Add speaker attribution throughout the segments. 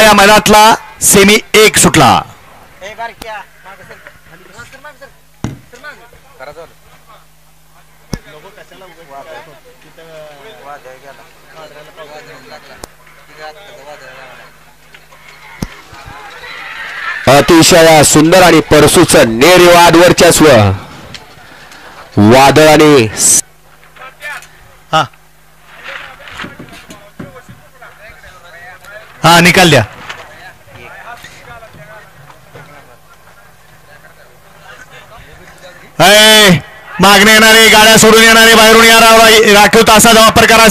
Speaker 1: या मैदानातला सेमी 1 सुटला.
Speaker 2: अतिशय सुंदर आणि परसूचं निर्वाद वर्चस्व वादळ आणि
Speaker 1: हा निकाल द्या. मागणे येणारे गाड्या सोडून येणारे बाहेरून या राखीव तासाचा वापर करा.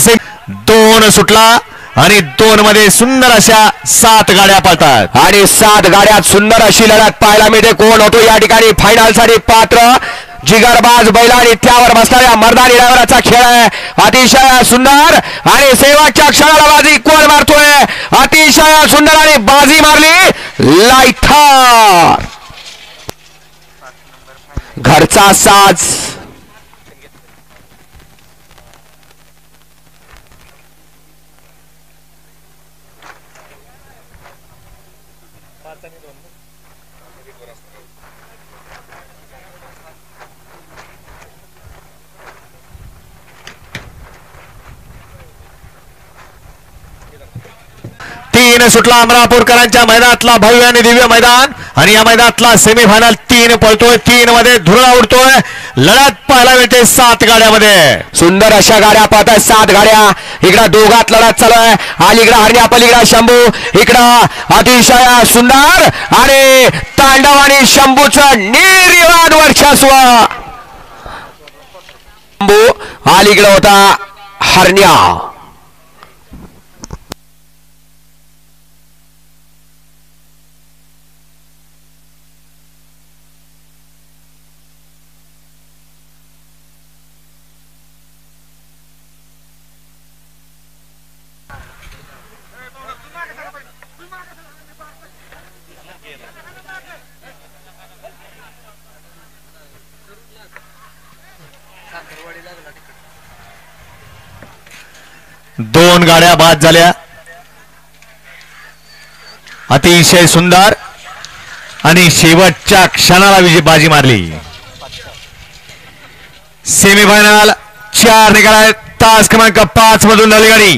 Speaker 1: 2 सुटला आणि 2 मध्ये सुंदर अशा 7 गाड्या पळतात
Speaker 2: आणि 7 गाड्यात सुंदर अशी लढत पाहायला मिळते. कोण होतो या ठिकाणी फायनल साठी पात्र? जिगरबाज बैला आणि त्यावर बसणाऱ्या मर्दानी ड्रायव्हरचा खेळ आहे. अतिशय सुंदर आणि शेवटच्या क्षणाला बाजी कोण मारतोय? अतिशय सुंदर आणि बाजी मारली लाईथार घरचा साज.
Speaker 1: सुटला अमरापूरकरांच्या मैदानातला भव्य आणि दिव्य मैदान आणि या मैदानातला सेमीफायनल 3 पळतोय. 3 मध्ये धुरळा उडतोय. लढत पाहायला मिळते 7 गाड्यामध्ये.
Speaker 2: सुंदर अशा गाड्या पाहताय. 7 गाड्या. इकडं दोघात लढत चालू आहे. अलीकडं हरण्या पलीकडं शंभू. इकडं अतिशय सुंदर आणि तांडव आणि शंभूचं निर्विवाद वर्चस्व. शंभू अलीकडं होता हरण्या.
Speaker 1: दोन गाड्या बाद झाल्या. अतिशय सुंदर आणि शेवटच्या क्षणाला बाजी मारली. सेमीफायनल 4 निकाल. तास क्रमांक 5 मधून झाली गाडी.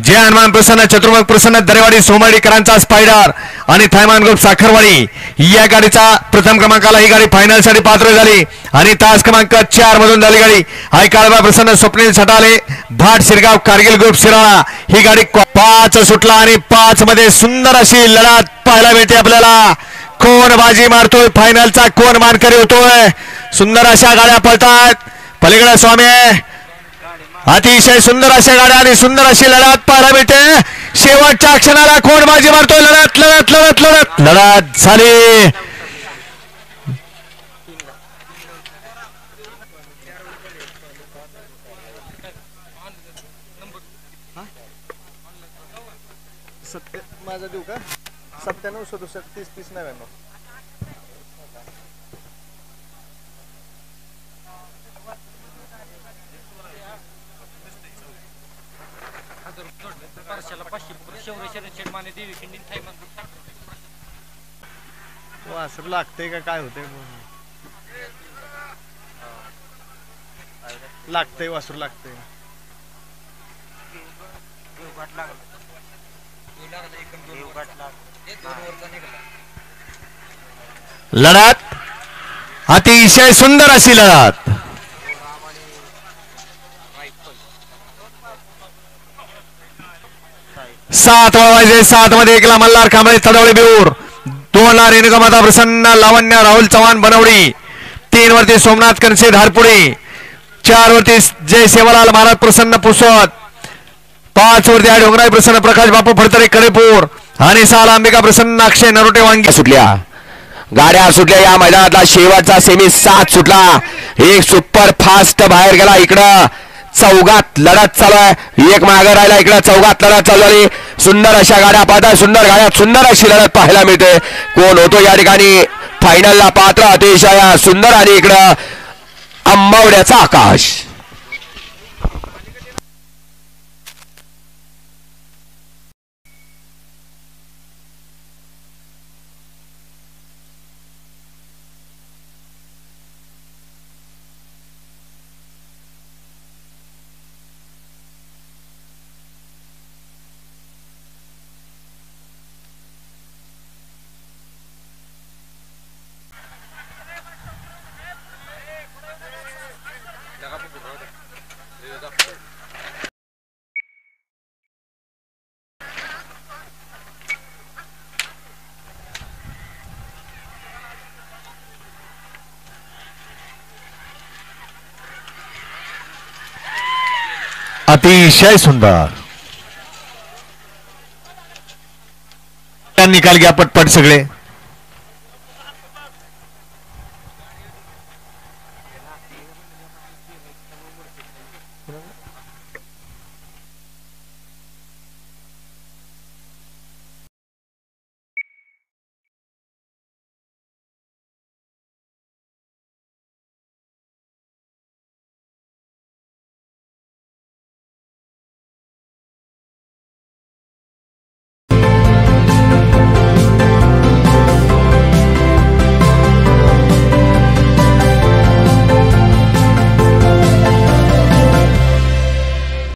Speaker 1: जय हनुमान प्रसन्न, चतुर्मुख प्रसन्न, दरेवाडी सोमाडीकरांचा स्पायडर आणि थायमान ग्रुप साखरवाडी या गाडीचा प्रथम क्रमांकाला ही गाडी फायनल साठी पात्र झाली आणि तास क्रमांक 4 मधून झाली गाडी. हाय काळबा प्रसन्न, स्वप्नील सटाले, भाट शिरगाव, कारगिल ग्रुप शिराळा ही गाडी 5 सुटला आणि 5 मध्ये सुंदर अशी लढत पाहायला मिळते आपल्याला. कोण बाजी मारतोय? फायनलचा कोण मानकरी होतोय? सुंदर अशा गाड्या पळतात. पलीकडे स्वामी. अतिशय सुंदर अशा गाड्या आणि सुंदर अशी लढत पाहायला मिळते. शेवटच्या क्षणाला कोण बाजी मारतोय? लढत लढत लढत लढत लढत झाली.
Speaker 3: माझा देऊ का? 97 67 30 30 99. वासर लागतंय का काय होतंय? लागतंय वासर लागतंय.
Speaker 1: लढत अतिशय सुंदर अशी लढत. सात वाजले. 7 मध्ये एकला मल्हार कांबळे तडवळे बिऊर. 2 ला रेणुका माता प्रसन्न, लावण्य राहुल चव्हाण बनवडी. 3 वरती सोमनाथ कनसे धारपुडी. 4 वरती जय सेवालाल महाराज प्रसन्न पुसद. 5 वरती आहे डोंगराई प्रसन्न, प्रकाश बापू फडतरे कडेपूर आणि 6 ला अंबिका प्रसन्न, अक्षय नरोटे वांगी.
Speaker 2: सुटल्या गाड्या सुटल्या. या मैदानातला शेवटचा सेमी 7 सुटला. एक सुपर फास्ट बाहेर गेला. इकडं चौघात लढत चालू आहे. एक मागे राहिला. इकडे चौघात लढत चालू झाली. सुंदर अशा गाड्या पाहता. सुंदर गाड्यात सुंदर अशी लढत पाहायला मिळते. कोण होतो या ठिकाणी फायनलला पात्र? अतिशय सुंदर आणि इकडं अंबावड्याचा आकाश.
Speaker 1: अतिशय सुंदर निकाल घ्या पटपट सगळे.